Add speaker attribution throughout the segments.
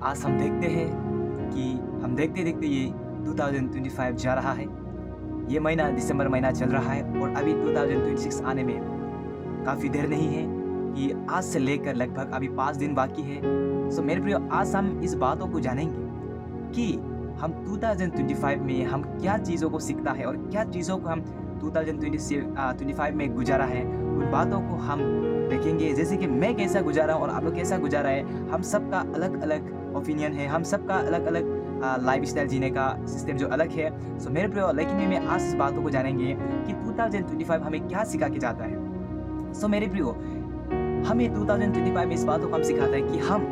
Speaker 1: आज हम देखते हैं कि हम देखते-देखते ये 2025 जा रहा है। ये महीना दिसंबर महीना चल रहा है और अभी 2026 आने में काफ़ी देर नहीं है कि आज से लेकर लगभग अभी 5 दिन बाकी है। सो मेरे प्रियो, आज हम इस बातों को जानेंगे कि हम 2025 में हम क्या चीज़ों को सीखता है और क्या चीज़ों को हम 2025 में गुजारा है, उन बातों को हम देखेंगे। जैसे कि मैं कैसा गुजारा हूँ और आप लोग कैसा गुजारा है, हम सबका अलग-अलग ओपिनियन है, हम सबका अलग-अलग लाइफ़स्टाइल जीने का सिस्टम जो अलग है। सो मेरे प्रियो, लेकिन में आज इस बातों को जानेंगे कि 2025 हमें क्या सिखा के जाता है। सो मेरे प्रियो, हमें 2025 में इस बातों को हम सिखाता है कि हम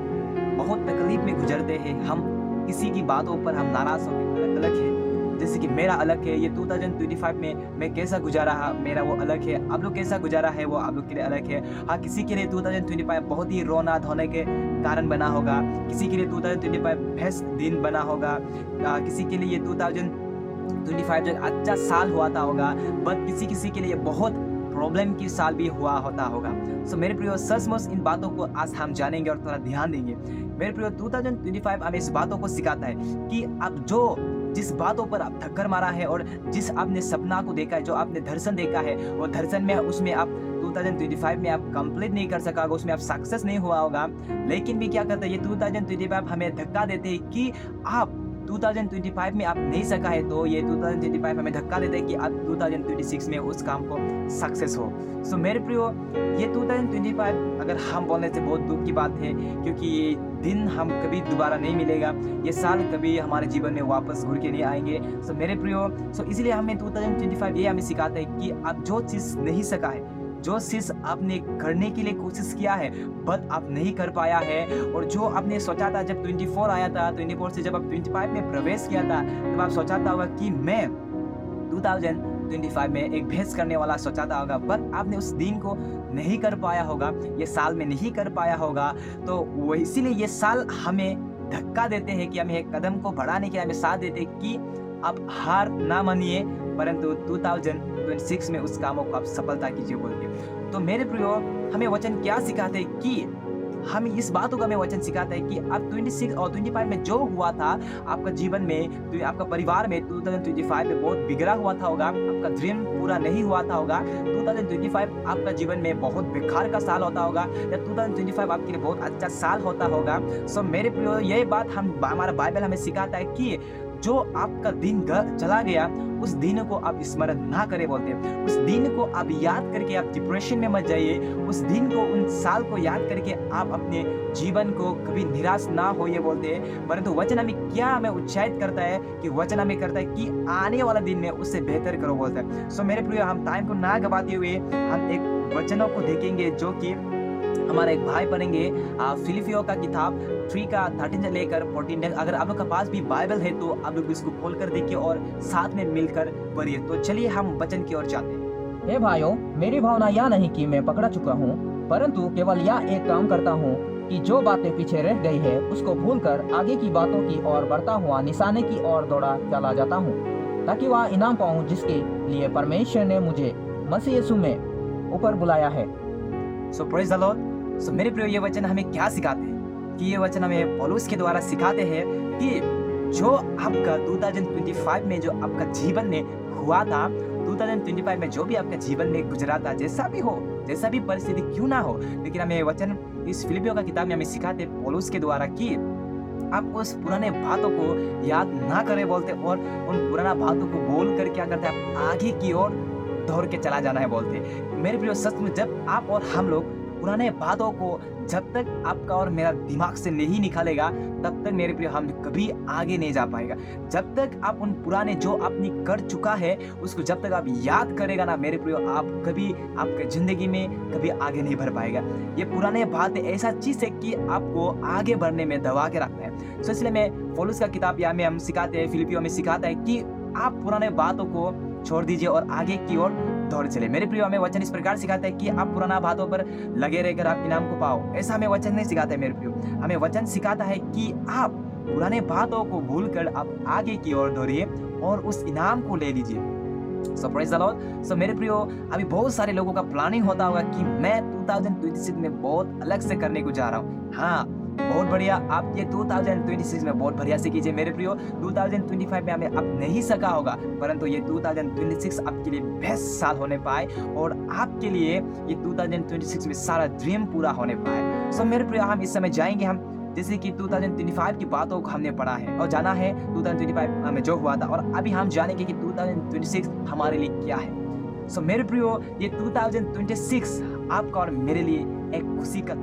Speaker 1: बहुत तकलीफ में गुजरते हैं, हम किसी की बातों पर हम नाराज़ होकर अलग-अलग है। जैसे कि मेरा अलग है, ये 2025 में मैं कैसा गुजारा मेरा वो अलग है, आप लोग कैसा गुजारा है वो आप लोग के लिए अलग है। हाँ, किसी के लिए 2025 बहुत ही रोना-धोने के कारण बना होगा, किसी के लिए 2025 बेस्ट दिन बना होगा, किसी के लिए ये 2025 जो अच्छा साल हुआ था होगा, बट किसी-किसी के लिए बहुत प्रॉब्लम की साल भी हुआ होता होगा। सो मेरे प्रियो, सचमुच इन बातों को आज हम जानेंगे और थोड़ा ध्यान देंगे। मेरे प्रियो, 2025 हमें इस बातों को सिखाता है कि अब जिस बातों पर आप ठक्कर मारा है और जिस आपने सपना को देखा है, जो आपने दर्शन देखा है, और दर्शन में उसमें आप 2025 में आप कंप्लीट नहीं कर सका होगा, उसमें आप सक्सेस नहीं हुआ होगा, लेकिन भी क्या करता है ये 2025 हमें धक्का देते हैं कि आप 2025 में आप नहीं सका है, तो ये 2025 हमें धक्का देता है कि आप 2026 में उस काम को सक्सेस हो। सो मेरे प्रियो, ये 2025 अगर हम बोलने से बहुत दुख की बात है, क्योंकि ये दिन हम कभी दोबारा नहीं मिलेगा, ये साल कभी हमारे जीवन में वापस घूर के नहीं आएंगे। सो मेरे प्रियो, इसलिए हमें 2025 ये हमें सिखाता है कि आप जो चीज़ नहीं सका है, जो चीज़ आपने करने के लिए कोशिश किया है बट आप नहीं कर पाया है, और जो आपने सोचा था जब 24 आया था, 24 से जब आप 25 में प्रवेश किया था, तब आप सोचा था होगा कि मैं 2025 में एक भेस करने वाला सोचा था होगा, बट आपने उस दिन को नहीं कर पाया होगा, ये साल में नहीं कर पाया होगा। तो वो इसीलिए ये साल हमें धक्का देते हैं कि हमें एक कदम को बढ़ाने के लिए हमें साथ देते हैं कि आप हार ना मानिए, परंतु 2026 में उस कामों को आप सफलता कीजिए बोल के। तो मेरे प्रियो, हमें वचन क्या सिखाते हैं कि हम इस बातों का हमें वचन सिखाता है कि आप 26 और 25 में जो हुआ था आपका जीवन में, तो आपका परिवार में 2025 में बहुत बिगड़ा हुआ था होगा, आपका ड्रीम पूरा नहीं हुआ था होगा, 2025 आपका जीवन में बहुत बेकार का साल होता होगा, या 2025 आपके लिए बहुत अच्छा साल होता होगा। सो मेरे प्रियो, ये बात हमारा बाइबल हमें सिखाता है कि जो आपका दिन चला गया, उस दिन को आप स्मरण ना करें बोलते हैं, उस दिन को आप याद करके आप डिप्रेशन में मत जाइए, उस दिन को, उन साल को याद करके आप अपने जीवन को कभी निराश ना होइए बोलते हैं। परंतु वचन हमें उत्साहित करता है कि वचन हमें करता है कि आने वाला दिन में उससे बेहतर करो बोलता है। सो मेरे प्रिय, हम टाइम को ना गवाते हुए हम एक वचनों को देखेंगे जो कि हमारा एक भाई पढ़ेंगे, फिलिपियों का किताब 3 का 13 से लेकर 14 तक। अगर आप लोग के पास भी बाइबल है तो आप लोग इसको खोल कर देखिए और साथ में मिलकर पढ़िए। तो चलिए हम वचन की ओर जाते हैं।
Speaker 2: हे भाइयों, मेरी भावना यह नहीं कि मैं पकड़ा चुका हूँ, परंतु केवल यह एक काम करता हूँ कि जो बातें पीछे रह गई है उसको भूलकर आगे की बातों की ओर बढ़ता हुआ निशाने की ओर दौड़ा चला जाता हूँ, ताकि वह इनाम पाऊँ जिसके लिए परमेश्वर ने मुझे मसीह यीशु में ऊपर बुलाया है।
Speaker 1: सो प्रेज द लॉर्ड। सो मेरे प्रिय, ये वचन हमें क्या सिखाते हैं कि ये वचन हमें पौलुस के द्वारा सिखाते हैं कि जो आपका 2025 में जो आपका जीवन में हुआ था, 2025 में जो भी आपका जीवन में गुजरा था, जैसा भी हो, जैसा भी परिस्थिति क्यों ना हो, लेकिन हमें वचन इस फिलिपियों का किताब में हमें सिखाते पौलुस के द्वारा कि आप उस पुराने बातों को याद ना करें बोलते, और उन पुराना बातों को बोल कर क्या करते हैं, आप आगे की ओर दौड़ के चला जाना है बोलते। मेरे प्रिय, सच में जब आप और हम लोग पुराने बातों को जब तक आपका और मेरा दिमाग से नहीं निकालेगा, तब तक मेरे प्रिय हम कभी आगे नहीं जा पाएगा। जब तक आप उन पुराने जो आपने कर चुका है उसको जब तक आप याद करेगा ना मेरे प्रिय, आप कभी आपके जिंदगी में कभी आगे नहीं बढ़ पाएगा। ये पुराने बातें ऐसा चीज है कि आपको आगे बढ़ने में दबा के रखता है। इसलिए मैं पौलुस का किताब यहाँ में हम सिखाते हैं, फिलिपियों में सिखाता है कि आप पुराने बातों को छोड़ दीजिए और आगे की ओर दौड़ चले। मेरे प्रियो, हमें वचन इस प्रकार सिखाता है कि आप पुराना बातों पर लगे रहकर आप इनाम को पाओ, ऐसा हमें वचन नहीं सिखाता है मेरे प्रियो। हमें वचन सिखाता है कि आप पुराने बातों को भूलकर आप आगे की ओर दौड़िए और उस इनाम को ले लीजिए। सो प्रेज द लॉर्ड। सो मेरे प्रियो, अभी बहुत सारे लोगों का प्लानिंग होता होगा कि मैं 2026 में बहुत अलग से करने को जा रहा हूँ। हाँ, बहुत बढ़िया। आप ये 2026 में बहुत बढ़िया से कीजिए मेरे प्रियो। 2025 में हमें अब नहीं सका होगा, परंतु ये 2026 आपके लिए बेस्ट साल होने पाए और आपके लिए ये 2026 में सारा ड्रीम पूरा होने पाए। सो मेरे प्रियो, हम इस समय जाएंगे, हम जैसे कि 2025 की बातों को हमने पढ़ा है और जाना है 2025 में जो हुआ था, और अभी हम जानेंगे कि 2026 हमारे लिए क्या है। सो मेरे प्रियो, ये 2026 आपका और मेरे लिए एक खुशी का